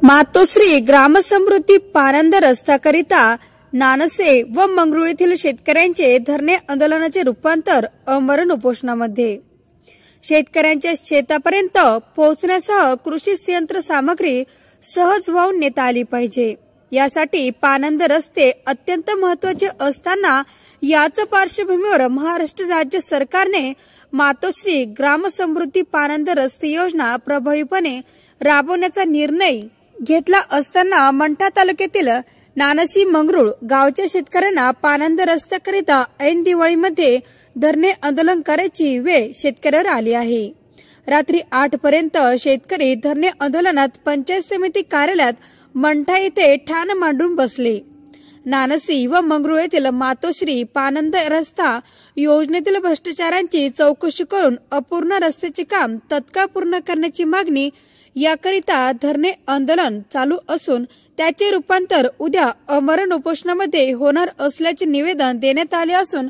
मातोश्री ग्रामसमृद्धी पानंद रस्त्याकरिता नानसे व मंगरुळ येथील शेतकऱ्यांचे धरणे आंदोलनाचे रूपांतर आमरण उपोषणामध्ये। शेतकऱ्यांच्या शेतापर्यंत पोहोचण्यासह कृषी यंत्र सामग्री सहज वाहून नेता आली पाहिजे, यासाठी पानंद रस्ते अत्यंत महत्त्वाचे असताना याच पार्श्वभूमीवर महाराष्ट्र राज्य सरकारने मातोश्री ग्रामसमृद्धी पानंद रस्ते योजना प्रभावीपणे राबवण्याचा निर्णय घेतला असताना मंठा तालुक्यातील नानसी मंगरुळ गावच्या शेतकऱ्यांना पानंद रस्त्याकरिता ऐन दिवाळीमध्ये धरणे आंदोलन करायची वेळ शेतकऱ्यावर आली आहे। रात्री 8 पर्यंत शेतकरी धरणे आंदोलनात पंचायत समिती कार्यालयात मंठा येथे ठाण मांडून बसले। नानसी व मंगरुळ येथील मातोश्री पानंद रस्ता योजनेतील भ्रष्टाचारांची चौकशी करून अपूर्ण रस्त्याचे काम तत्काळ पूर्ण करण्याची मागणी याकरिता धरणे आंदोलन चालू असून त्याचे रूपांतर उद्या आमरण उपोषणामध्ये होणार असल्याचे निवेदन देण्यात आले असून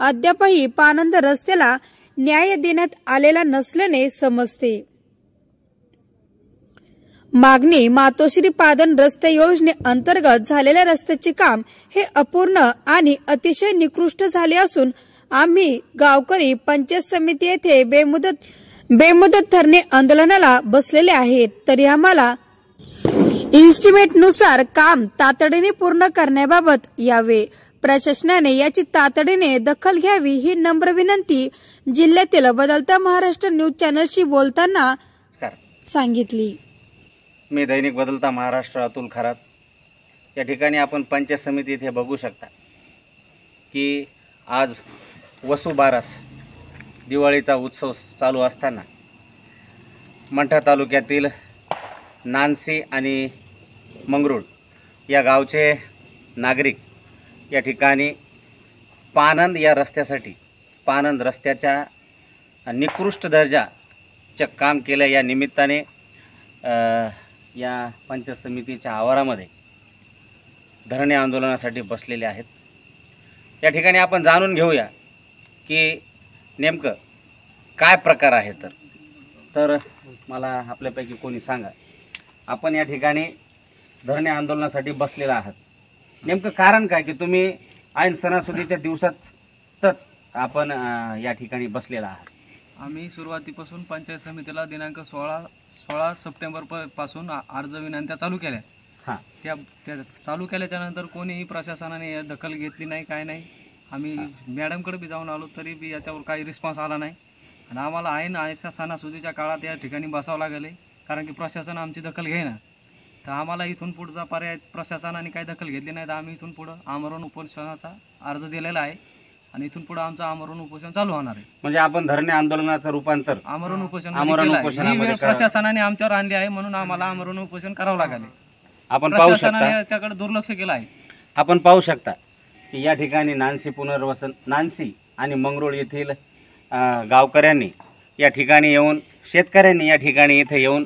अद्यापही पानंद रस्त्याला न्याय देण्यात आलेला नसल्याने समजते। मागणी मातोश्री पानंद रस्ते योजने अंतर्गत झालेल्या रस्त्याचे काम हे अपूर्ण आणि अतिशय निकृष्ट झाले असून आम्ही गावकरी पंचायत समिती येथे बेमुदत धरणे आंदोलनाला बसलेले आहेत, तरी आम्हाला इस्टिमेट नुसार काम तातडीने पूर्ण करण्याबाबत यावे, प्रशासनाने याची तातडीने दखल घ्यावी ही नम्र विनंती जिल्ह्यातील बदलता महाराष्ट्र न्यूज चॅनलशी बोलताना सांगितली। मी दैनिक बदलता महाराष्ट्र अतुल खरात। या ठिकाणी आपण पंचायत समिती इथे बघू शकता की आज वसुबारस दिवाळीचा उत्सव चालू असताना मंठा तालुक्यातील नानसी आणि मंगरुळ या गावचे नागरिक या ठिकाणी पानंद या रस्त्यासाठी पानंद रस्त्याच्या निकृष्ट दर्जाचे काम केल्या या निमित्ताने या पंचायत समितीच्या आवारामध्ये धरणे आंदोलनासाठी बसलेले आहेत। या ठिकाणी आपण जाणून घेऊया की नेमकं काय प्रकार आहे। तर मला आपल्यापैकी कोणी सांगा, आपण या ठिकाणी धरणे आंदोलनासाठी बसलेला आहात, नेमकं कारण काय की तुम्ही ऐन सणासुदीच्या दिवसातच आपण या ठिकाणी बसलेला आहात? आम्ही सुरुवातीपासून पंचायत समितीला दिनांक 16 सप्टेंबर पासून अर्ज विनंत्या चालू केल्या। त्या चालू केल्याच्या नंतर कोणीही प्रशासनाने दखल घेतली नाही, काय नाही। आम्ही मॅडमकडे बी जाऊन आलो तरी बी याच्यावर काही रिस्पॉन्स आला नाही आणि आम्हाला ऐन अशा सणासुदीच्या काळात या ठिकाणी बसावं लागले, कारण की प्रशासन आमची दखल घेईना। तर आम्हाला इथून पुढचा पर्याय प्रशासनाने काही दखल घेतली नाही, तर आम्ही इथून पुढं आमरण उपोषणाचा अर्ज दिलेला आहे आणि इथून पुढे आमचं आमरण उपोषण चालू होणार आहे। म्हणजे आपण धरणे आंदोलनाचं रूपांतर आमरण उपोषणामध्ये प्रशासनाने आमच्यावर आणले आहे, म्हणून आम्हाला आमरण उपोषण करावं लागले। आपण पाहू शकता याच्याकडे दुर्लक्ष केलं आहे। आपण पाहू शकता की या ठिकाणी नानसी आणि मंगरुळ येथील गावकऱ्यांनी या ठिकाणी येऊन शेतकऱ्यांनी या ठिकाणी इथे येऊन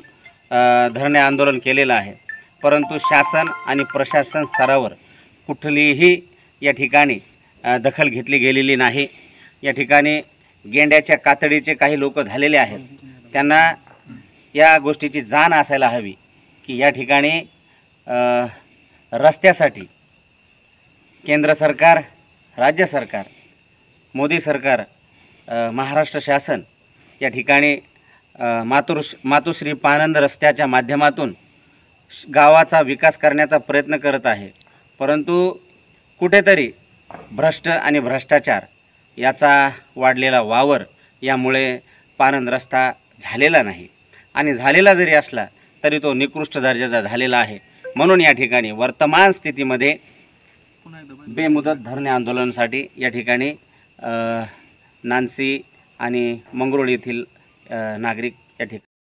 धरणे आंदोलन केलेलं आहे, परंतु शासन आणि प्रशासन स्तरावर कुठलीही या ठिकाणी दखल घेतली गेलेली नाही। या ठिकाणी गेंड्याच्या कातडीचे काही लोक झालेले आहेत, त्यांना या गोष्टीची जाण असायला हवी की या ठिकाणी रस्त्यासाठी केंद्र सरकार, राज्य सरकार, मोदी सरकार, महाराष्ट्र शासन या ठिकाणी मातोश्री पानंद रस्त्याच्या माध्यमातून गावाचा विकास करण्याचा प्रयत्न करत आहे, परंतु कुठेतरी भ्रष्ट आणि भ्रष्टाचार याचा वाढलेला वावर यामुळे पानंद रस्ता झालेला नाही आणि झालेला जरी असला तरी तो निकृष्ट दर्जाचा झालेला आहे। म्हणून या ठिकाणी वर्तमान स्थितीमध्ये बेमुदत धरणे आंदोलनासाठी या ठिकाणी नानसी आणि मंगरुळ येथील नागरिक या ठिकाणी